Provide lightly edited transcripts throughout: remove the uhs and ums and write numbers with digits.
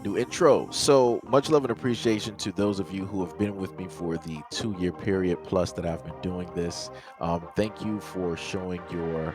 New intro. So much love and appreciation to those of you who have been with me for the 2 year period plus that I've been doing this. Thank you for showing your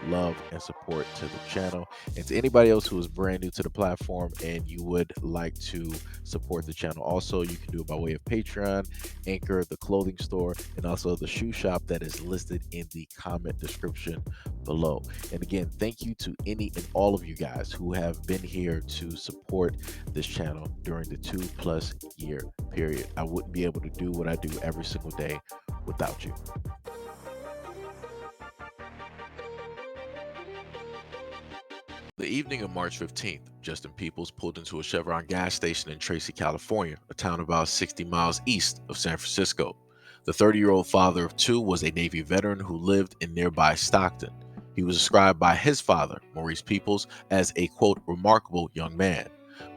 love and support to the channel. And to anybody else who is brand new to the platform and you would like to support the channel, also, you can do it by way of Patreon, Anchor, the clothing store, and also the shoe shop that is listed in the comment description below. And again, thank you to any and all of you guys who have been here to support this channel during the 2+ year period. I wouldn't be able to do what I do every single day without you. The evening of March 15th, Justin Peoples pulled into a Chevron gas station in Tracy, California, a town about 60 miles east of San Francisco. The 30-year-old father of two was a Navy veteran who lived in nearby Stockton. He was described by his father, Maurice Peoples, as a, quote, remarkable young man.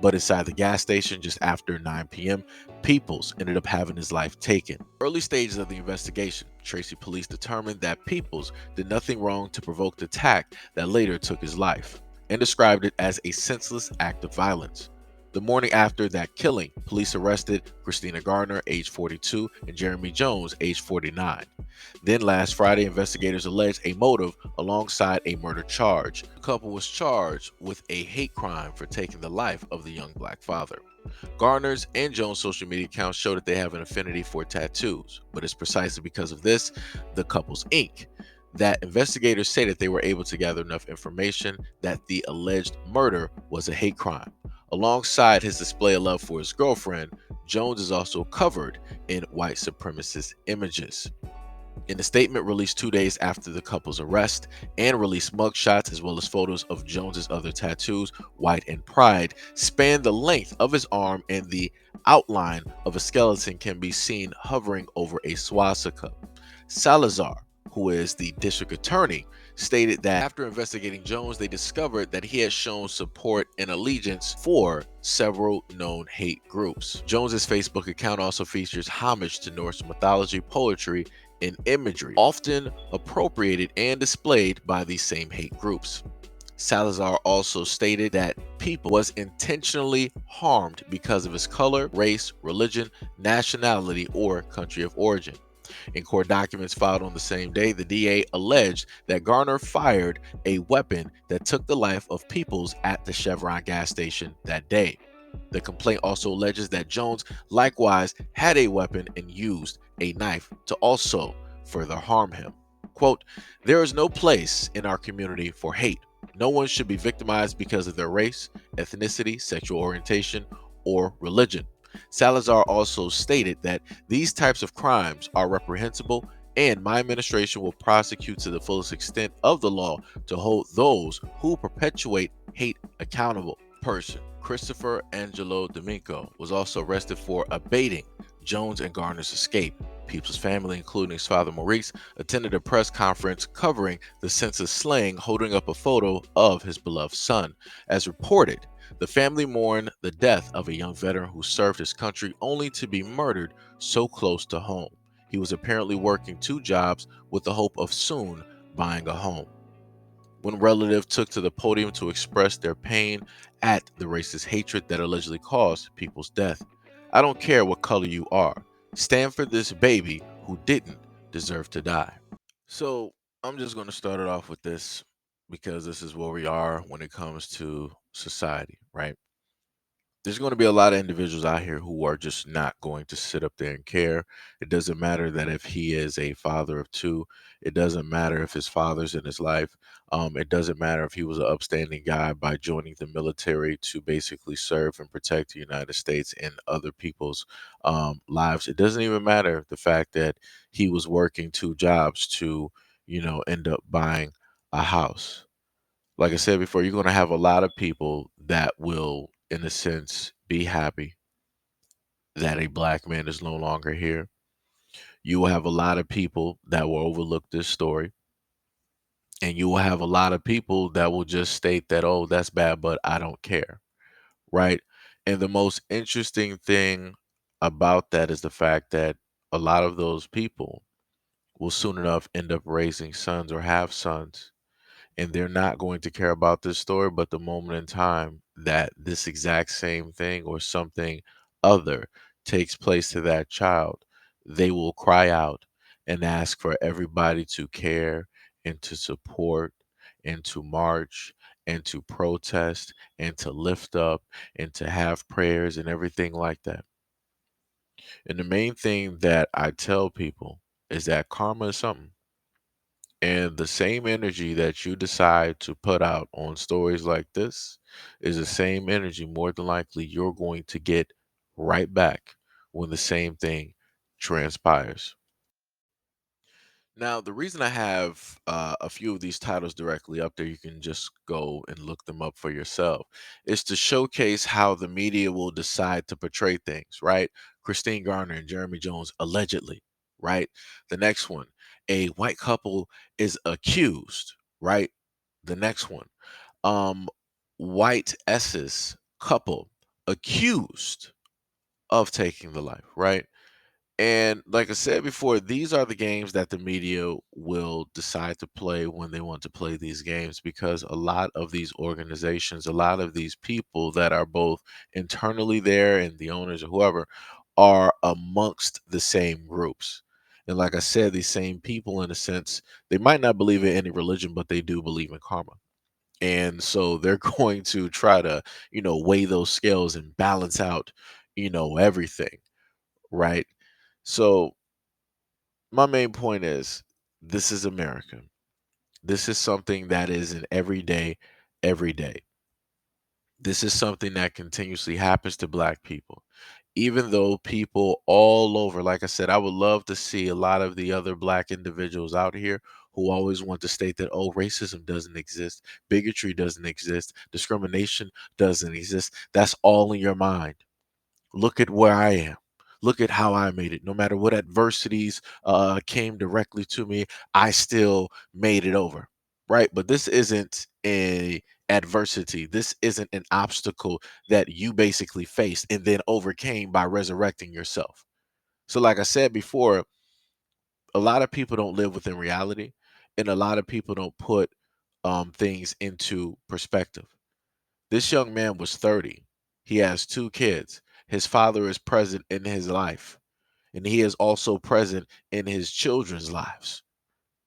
But inside the gas station just after 9 p.m., Peoples ended up having his life taken. Early stages of the investigation, Tracy police determined that Peoples did nothing wrong to provoke the attack that later took his life, and described it as a senseless act of violence. The morning after that killing, police arrested Christina Garner, age 42, and Jeremy Jones, age 49. Then last Friday, investigators alleged a motive alongside a murder charge. The couple was charged with a hate crime for taking the life of the young black father. Garner's and Jones' social media accounts show that they have an affinity for tattoos, but it's precisely because of this, the couple's ink, that investigators say that they were able to gather enough information that the alleged murder was a hate crime. Alongside his display of love for his girlfriend, Jones is also covered in white supremacist images. In a statement released 2 days after the couple's arrest and released mugshots as well as photos of Jones's other tattoos, White and Pride, span the length of his arm, and the outline of a skeleton can be seen hovering over a swastika. Salazar, who is the district attorney, stated that after investigating Jones, they discovered that he had shown support and allegiance for several known hate groups. Jones's Facebook account also features homage to Norse mythology, poetry, and imagery, often appropriated and displayed by these same hate groups. Salazar also stated that people was intentionally harmed because of his color, race, religion, nationality, or country of origin. In court documents filed on the same day, the DA alleged that Garner fired a weapon that took the life of Peoples at the Chevron gas station that day. The complaint also alleges that Jones likewise had a weapon and used a knife to also further harm him. Quote, "There is no place in our community for hate. No one should be victimized because of their race, ethnicity, sexual orientation, or religion." Salazar also stated that these types of crimes are reprehensible, and my administration will prosecute to the fullest extent of the law to hold those who perpetuate hate accountable. Person Christopher Angelo D'Amico was also arrested for abating Jones and Garner's escape. People's family, including his father Maurice, attended a press conference covering the senseless slaying, holding up a photo of his beloved son. As reported, the family mourned the death of a young veteran who served his country only to be murdered so close to home. He was apparently working two jobs with the hope of soon buying a home. When relatives took to the podium to express their pain at the racist hatred that allegedly caused People's death. "I don't care what color you are. Stand for this baby who didn't deserve to die." So I'm just going to start it off with this because this is where we are when it comes to society, right? There's going to be a lot of individuals out here who are just not going to sit up there and care. It doesn't matter that if he is a father of two. It doesn't matter if his father's in his life. It doesn't matter if he was an upstanding guy by joining the military to basically serve and protect the United States and other people's lives. It doesn't even matter the fact that he was working two jobs to, end up buying a house. Like I said before, you're going to have a lot of people that will, in a sense, be happy that a black man is no longer here. You will have a lot of people that will overlook this story. And you will have a lot of people that will just state that, oh, that's bad, but I don't care. Right. And the most interesting thing about that is the fact that a lot of those people will soon enough end up raising sons or have sons. and they're not going to care about this story, but the moment in time that this exact same thing or something other takes place to that child, they will cry out and ask for everybody to care and to support and to march and to protest and to lift up and to have prayers and everything like that. And the main thing that I tell people is that karma is something. And the same energy that you decide to put out on stories like this is the same energy more than likely you're going to get right back when the same thing transpires. Now, the reason I have a few of these titles directly up there, you can just go and look them up for yourself, is to showcase how the media will decide to portray things, right? Christine Garner and Jeremy Jones allegedly, right? The next one, a white couple is accused, right? The next one, um, white S's couple accused of taking the life, right? And like I said before, these are the games that the media will decide to play when they want to play these games because a lot of these organizations, a lot of these people that are both internally there and the owners or whoever are amongst the same groups. And like I said, these same people, in a sense, they might not believe in any religion, but they do believe in karma. And so they're going to try to, weigh those scales and balance out, everything, right? So my main point is this is America. This is something that is an everyday, every day. This is something that continuously happens to Black people. Even though people all over, like I said, I would love to see a lot of the other Black individuals out here who always want to state that, oh, racism doesn't exist, bigotry doesn't exist, discrimination doesn't exist. That's all in your mind. Look at where I am. Look at how I made it. No matter what adversities came directly to me, I still made it over. Right. But this isn't a adversity. This isn't an obstacle that you basically faced and then overcame by resurrecting yourself. So, like I said before, a lot of people don't live within reality, and a lot of people don't put things into perspective. This young man was 30. He has 2 kids. His father is present in his life, and he is also present in his children's lives,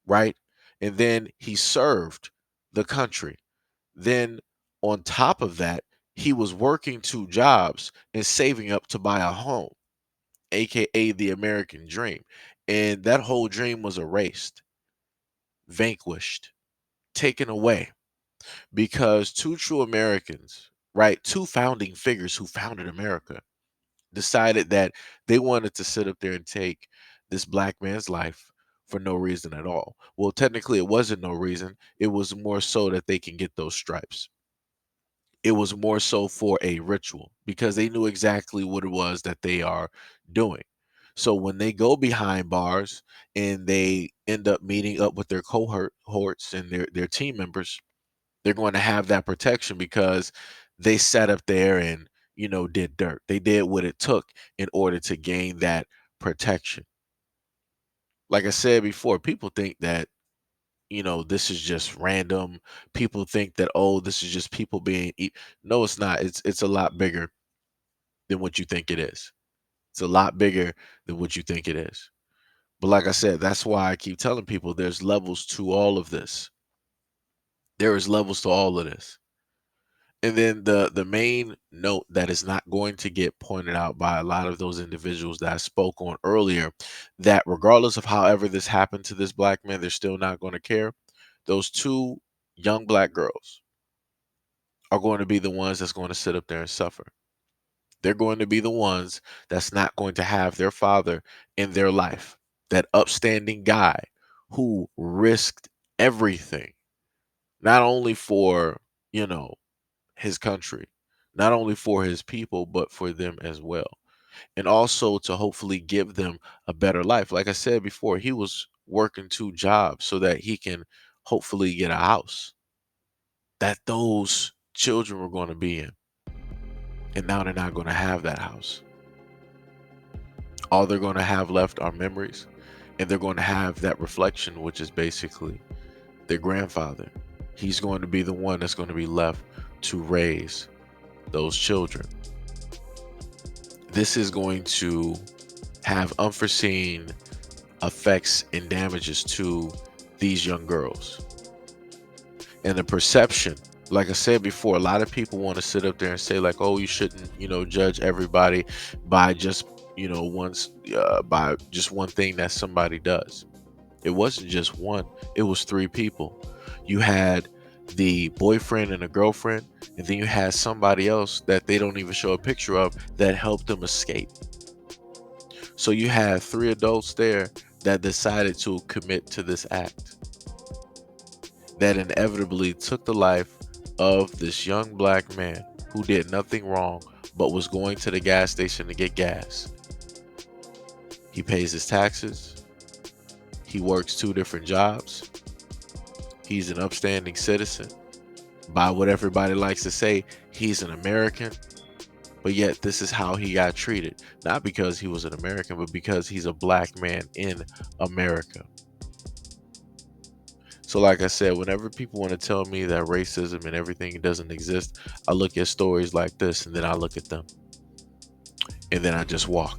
right? And then he served the country. Then on top of that, he was working 2 jobs and saving up to buy a home, aka the American dream. And that whole dream was erased, vanquished, taken away because 2 true Americans, right? 2 founding figures who founded America decided that they wanted to sit up there and take this Black man's life for no reason at all. Well, technically, it wasn't no reason. It was more so that they can get those stripes. It was more so for a ritual because they knew exactly what it was that they are doing. So when they go behind bars and they end up meeting up with their cohorts and their team members, they're going to have that protection because they sat up there and, did dirt. They did what it took in order to gain that protection. Like I said before, people think that, this is just random. People think that, oh, this is just people being no, it's not. It's a lot bigger than what you think it is. It's a lot bigger than what you think it is. But like I said, that's why I keep telling people there's levels to all of this. There is levels to all of this. And then the main note that is not going to get pointed out by a lot of those individuals that I spoke on earlier, that regardless of however this happened to this Black man, they're still not going to care. Those 2 young Black girls are going to be the ones that's going to sit up there and suffer. They're going to be the ones that's not going to have their father in their life, that upstanding guy who risked everything, not only for, you know, his country, not only for his people, but for them as well. And also to hopefully give them a better life. Like I said before, he was working 2 jobs so that he can hopefully get a house that those children were going to be in. And now they're not going to have that house. All they're going to have left are memories. And they're going to have that reflection, which is basically their grandfather, He's going to be the one that's going to be left to raise those children. This is going to have unforeseen effects and damages to these young girls. And the perception, like I said before, a lot of people want to sit up there and say like, oh, you shouldn't, judge everybody by just, by just one thing that somebody does. It wasn't just one, it was three people. You had the boyfriend and a girlfriend, and then you had somebody else that they don't even show a picture of that helped them escape. So you had three adults there that decided to commit to this act that inevitably took the life of this young black man who did nothing wrong but was going to the gas station to get gas. He pays his taxes. He works 2 different jobs. He's an upstanding citizen. By what everybody likes to say, he's an American. But yet this is how he got treated. Not because he was an American, but because he's a black man in America. So like I said, whenever people want to tell me that racism and everything doesn't exist, I look at stories like this and then I look at them. And then I just walk.